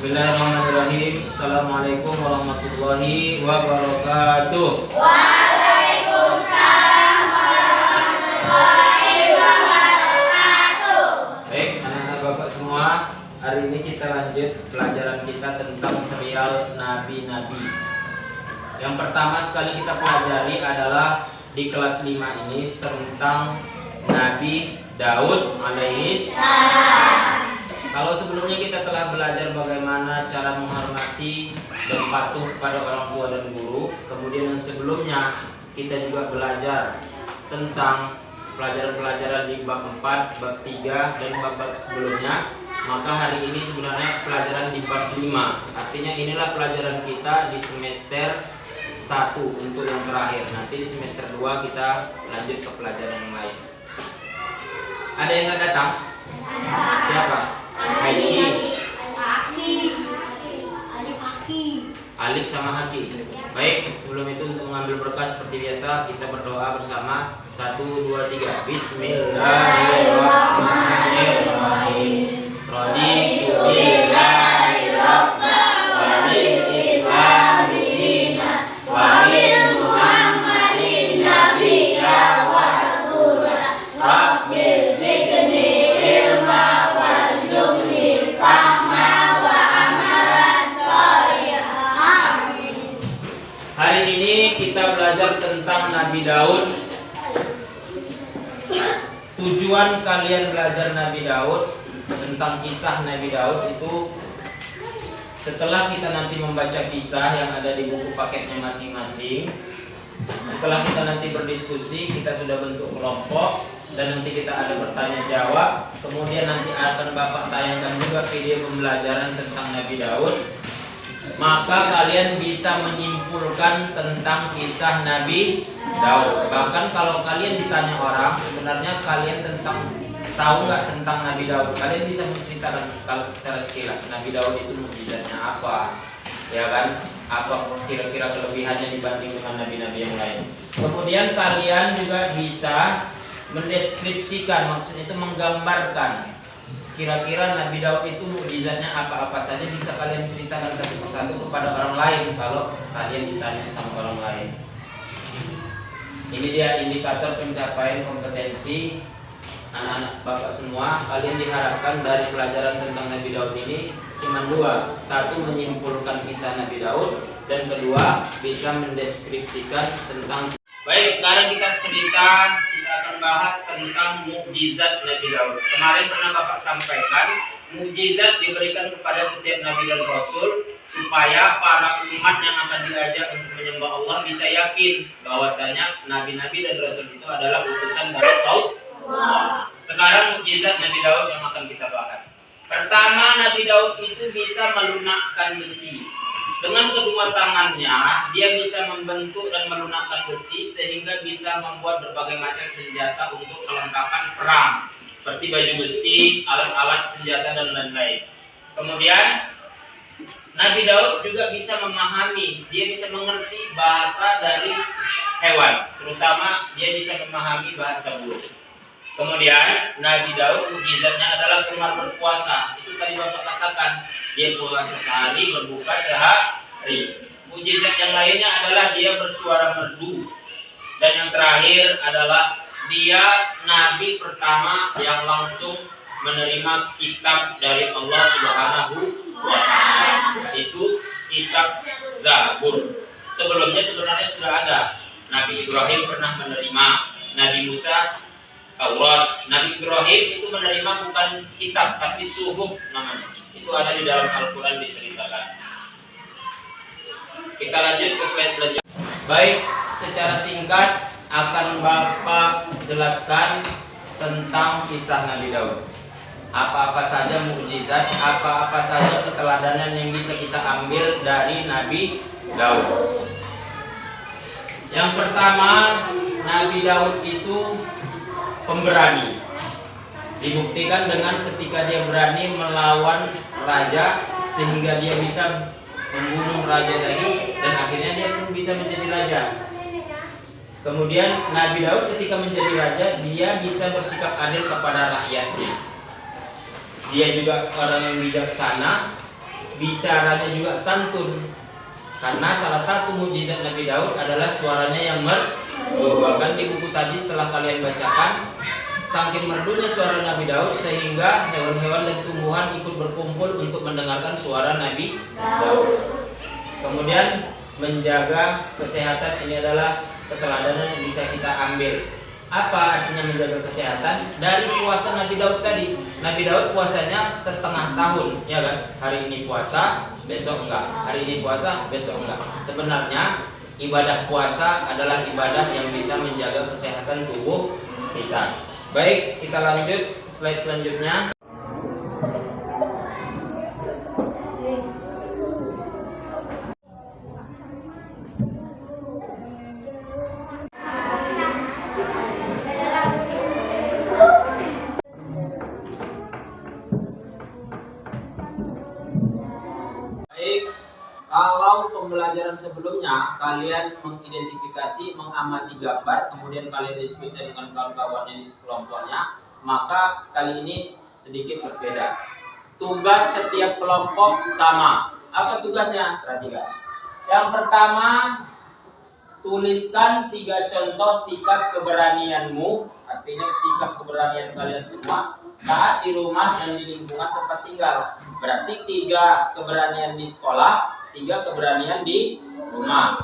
Bismillahirrahmanirrahim. Assalamualaikum warahmatullahi wabarakatuh. Waalaikumsalam warahmatullahi wabarakatuh. Baik, anak-anak bapak semua, hari ini kita lanjut pelajaran kita tentang serial Nabi-Nabi. Yang pertama sekali kita pelajari adalah di kelas 5 ini tentang Nabi Daud alaihi salam. Kalau sebelumnya kita telah belajar bagaimana cara menghormati dan patuh kepada orang tua dan guru, kemudian yang sebelumnya kita juga belajar tentang pelajaran-pelajaran di bab 4, bab 3 dan bab-bab sebelumnya. Maka hari ini sebenarnya pelajaran di bab 5. Artinya inilah pelajaran kita di semester 1 untuk yang terakhir. Nanti di semester 2 kita lanjut ke pelajaran yang lain. Ada yang nggak datang? Siapa? Alif sama Haki. Baik, sebelum itu untuk mengambil berkah seperti biasa kita berdoa bersama. 1, 2, 3. Bismillahirrahmanirrahim. Raditu billahi rabban wa bil islami dinan wa min Muhammadin nabiyyan wa rasulan. Rabbi zidni ilma warzuqni fahma wa amalan shalihan. Hari ini kita belajar tentang Nabi Daud. Tujuan kalian belajar Nabi Daud, tentang kisah Nabi Daud itu, setelah kita nanti membaca kisah yang ada di buku paketnya masing-masing, setelah kita nanti berdiskusi, kita sudah bentuk kelompok dan nanti kita ada bertanya jawab, kemudian nanti akan Bapak tayangkan juga video pembelajaran tentang Nabi Daud. Maka kalian bisa menyimpulkan tentang kisah Nabi Daud. Bahkan kalau kalian ditanya orang, sebenarnya kalian tahu nggak tentang Nabi Daud, kalian bisa menceritakan secara sekilas Nabi Daud itu mukjizatnya apa, ya kan? Apa kira-kira kelebihannya dibanding dengan nabi-nabi yang lain. Kemudian kalian juga bisa mendeskripsikan, maksudnya itu menggambarkan kira-kira Nabi Daud itu mukjizatnya apa-apa saja, bisa kalian ceritakan satu persatu kepada orang lain kalau kalian ditanya sama orang lain. Ini dia indikator pencapaian kompetensi anak-anak bapak semua. Kalian diharapkan dari pelajaran tentang Nabi Daud ini cuma 2. 1, menyimpulkan kisah Nabi Daud, dan kedua, bisa mendeskripsikan tentang. Baik, sekarang kita akan bahas tentang mukjizat Nabi Daud. Kemarin pernah Bapak sampaikan, mukjizat diberikan kepada setiap nabi dan rasul supaya para umat yang akan diajak untuk menyembah Allah bisa yakin bahwasanya nabi-nabi dan rasul itu adalah utusan dari Allah. Sekarang mukjizat Nabi Daud yang akan kita bahas. Pertama, Nabi Daud itu bisa melunakkan besi. Dengan kedua tangannya, dia bisa membentuk dan melunakkan besi sehingga bisa membuat berbagai macam senjata untuk kelengkapan perang, seperti baju besi, alat-alat senjata dan lain-lain. Kemudian, Nabi Daud juga bisa memahami, dia bisa mengerti bahasa dari hewan, terutama dia bisa memahami bahasa burung. Kemudian Nabi Daud mukjizatnya adalah gemar berpuasa. Itu tadi Bapak katakan, dia puasa sehari, berbuka sehari. Mukjizat yang lainnya adalah dia bersuara merdu. Dan yang terakhir adalah dia nabi pertama yang langsung menerima kitab dari Allah Subhanahu wa Ta'ala, itu kitab Zabur. Sebelumnya sebenarnya sudah ada. Nabi Ibrahim pernah menerima, Nabi Musa Taurat. Nabi Ibrahim itu menerima bukan kitab tapi suhuf namanya. Itu ada di dalam Al-Quran diceritakan. Kita lanjut ke slide selanjutnya. Baik, secara singkat akan Bapak jelaskan tentang kisah Nabi Daud. Apa-apa saja mukjizat, apa-apa saja keteladanan yang bisa kita ambil dari Nabi Daud. Yang pertama, Nabi Daud itu pemberani. Dibuktikan dengan ketika dia berani melawan raja sehingga dia bisa membunuh raja tadi dan akhirnya dia pun bisa menjadi raja. Kemudian Nabi Daud ketika menjadi raja, dia bisa bersikap adil kepada rakyatnya. Dia juga orang yang bijaksana, bicaranya juga santun. Karena salah satu mukjizat Nabi Daud adalah suaranya yang merdu. Bahkan di buku tadi setelah kalian bacakan, saking merdunya suara Nabi Daud sehingga hewan-hewan dan tumbuhan ikut berkumpul untuk mendengarkan suara Nabi Daud. Kemudian menjaga kesehatan ini adalah keteladanan yang bisa kita ambil. Apa artinya menjaga kesehatan? Dari puasa Nabi Daud tadi. Nabi Daud puasanya setengah tahun, ya kan? Hari ini puasa, besok enggak. Hari ini puasa, besok enggak. Sebenarnya ibadah puasa adalah ibadah yang bisa menjaga kesehatan tubuh kita. Baik, kita lanjut slide selanjutnya. Kalau pembelajaran sebelumnya kalian mengidentifikasi, mengamati gambar, kemudian kalian diskusi dengan kawan-kawannya di kelompoknya, maka kali ini sedikit berbeda. Tugas setiap kelompok sama. Apa tugasnya? Perhatikan. Yang pertama, tuliskan 3 contoh sikap keberanianmu, artinya sikap keberanian kalian semua saat di rumah dan di lingkungan tempat tinggal. Berarti 3 keberanian di sekolah, 3 keberanian di rumah.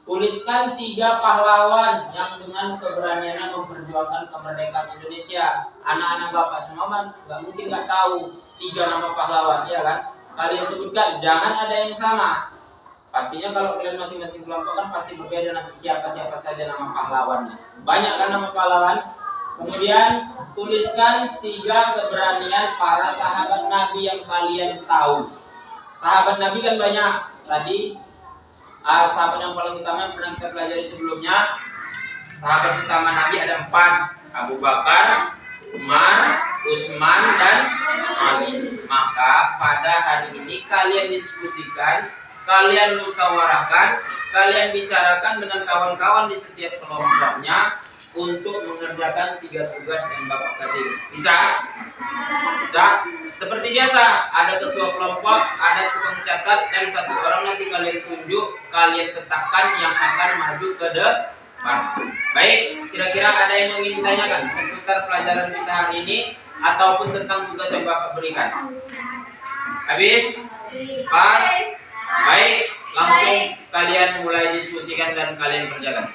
Tuliskan 3 pahlawan yang dengan keberaniannya memperjuangkan kemerdekaan Indonesia. Anak-anak bapak semua nggak mungkin nggak tahu 3 nama pahlawan, ya kan? Kalian sebutkan, jangan ada yang sama. Pastinya kalau kalian masing-masing kelompok kan pasti berbeda nanti siapa-siapa saja nama pahlawannya. Banyak kan nama pahlawan? Kemudian tuliskan 3 keberanian para sahabat Nabi yang kalian tahu. Sahabat Nabi kan banyak. Tadi sahabat yang paling utama yang pernah kita pelajari sebelumnya, sahabat utama Nabi ada 4, Abu Bakar, Umar, Utsman, dan Ali. Maka pada hari ini kalian diskusikan, kalian musyawarahkan, kalian bicarakan dengan kawan-kawan di setiap kelompoknya untuk mengerjakan 3 tugas yang Bapak kasih. Bisa? Bisa? Seperti biasa, ada ketua kelompok, ada tukang catat, dan 1 orang nanti kalian tunjuk, kalian tetapkan yang akan maju ke depan. Baik, kira-kira ada yang ingin ditanyakan seputar pelajaran kita hari ini ataupun tentang tugas yang Bapak berikan? Habis? Pas? Baik, langsung kalian mulai diskusikan dan kalian kerjakan.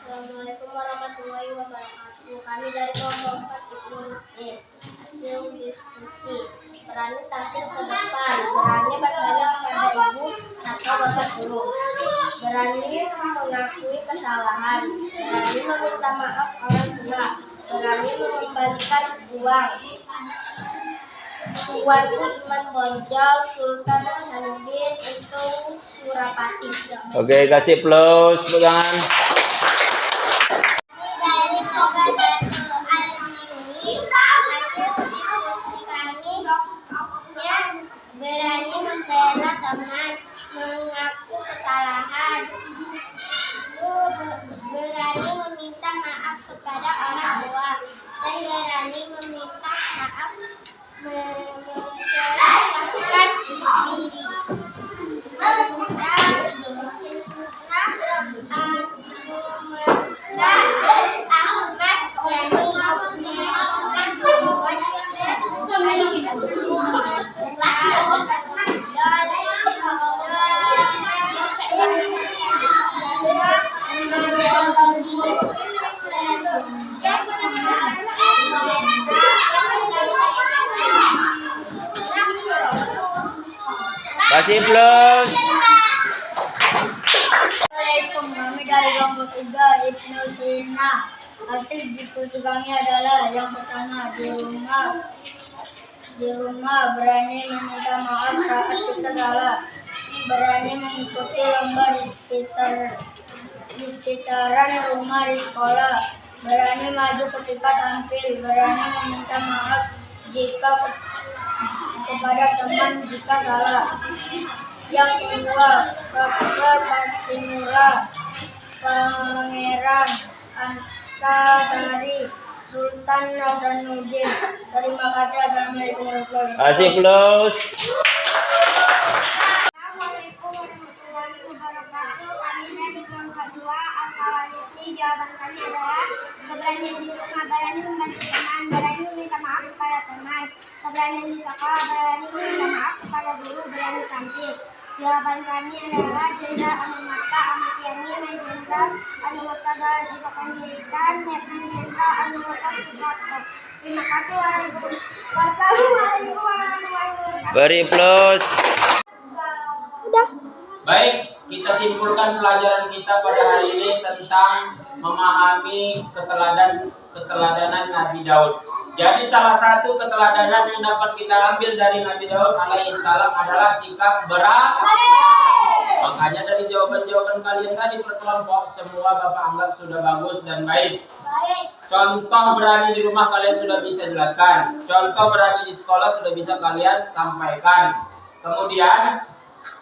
Assalamualaikum warahmatullahi wabarakatuh. Kami dari kelompok 4 Ibnu Rusdin. Hasil diskusi: berani tampil ke depan, berani bertanya kepada ibu atau bapak guru, berani mengakui kesalahan, berani meminta maaf orang tua, berani mengembalikan uang. Tuanku Iman Bonjol, Sultan Hasanuddin itu Surapati. Oke, kasih plus pegangan. Dari Sobat Al-Bini, hasil diskusi kami ya, berani membela teman, mengaku kesalahan, berani meminta maaf kepada orang tua, dan berani meminta maaf menceritakan diri. Kasih plus. Assalamualaikum, kami dari kelompok 3 Ibnu Sina. Hasil diskusi kami adalah yang pertama, di rumah berani meminta maaf saat kita salah, berani mengikuti lomba di sekitaran rumah, di sekolah, berani maju ketika tampil, berani meminta maaf kepada teman jika salah. Yang kedua, Antasari, Sultan Hasanuddin. Terima kasih. Assalamualaikum warahmatullahi wabarakatuh. Kasih plus. Assalamualaikum warahmatullahi wabarakatuh. Kami dari kelompok 2 Al-Kawaliti. Jawaban kami adalah keberanian di rumah, berani membantu teman, berani meminta maaf kepada teman, keberanian di sekolah, berani meminta maaf kepada guru, berani tampil. Jawaban kami adalah Jenderal Anu Mata Amatiani, Jenderal Anu Mata adalah Jibakan Dirikan, Jenderal Anu Mata Sukarto. Terima kasih. Wassalamualaikum warahmatullahi wabarakatuh. Beri plus. Udah. Baik, kita simpulkan pelajaran kita pada hari ini tentang memahami keteladanan Nabi Daud. Jadi salah satu keteladanan yang dapat kita ambil dari Nabi Daud alaihissalam adalah sikap berani. Makanya dari jawaban-jawaban kalian tadi per kelompok semua Bapak anggap sudah bagus dan baik. Contoh berani di rumah kalian sudah bisa jelaskan. Contoh berani di sekolah sudah bisa kalian sampaikan. Kemudian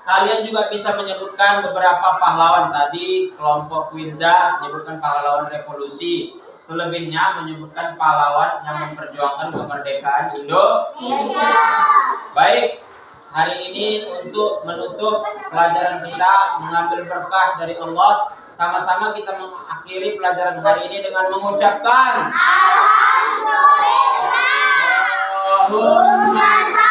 kalian juga bisa menyebutkan beberapa pahlawan tadi. Kelompok Winza menyebutkan pahlawan revolusi. Selebihnya menyebutkan pahlawan yang memperjuangkan kemerdekaan Indonesia. Baik, hari ini untuk menutup pelajaran kita mengambil berkah dari Allah. Sama-sama kita mengakhiri pelajaran hari ini dengan mengucapkan Alhamdulillah.